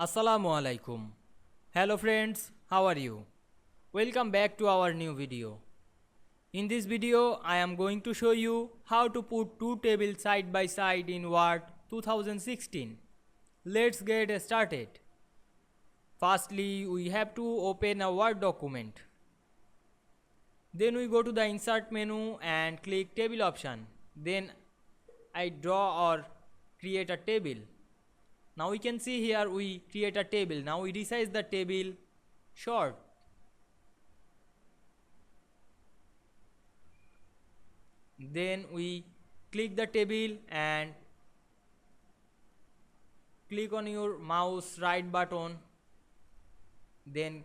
Assalamu alaikum. Hello friends, how are you? Welcome back to our new video. In this video, I am going to show you how to put two tables side by side in Word 2016. Let's get started. Firstly, we have to open a Word document. Then we go to the insert menu and click table option. Then I draw or create a table. Now we can see here we create a table. Now we resize the table short. Then we click the table and click on your mouse right button. Then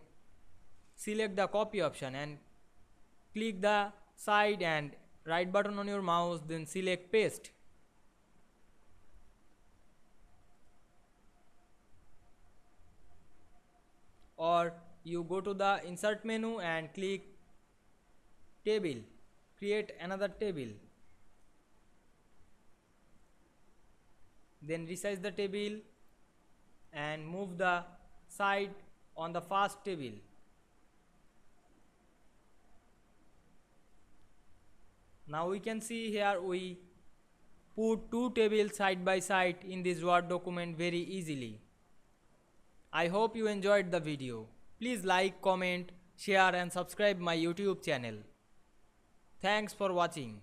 select the copy option and click the side and right button on your mouse, then select paste. Or you go to the insert menu and click table, create another table, then resize the table and move the side on the first table. Now we can see here we put two tables side by side in this Word document very easily. I hope you enjoyed the video. Please like, comment, share and subscribe my YouTube channel. Thanks for watching.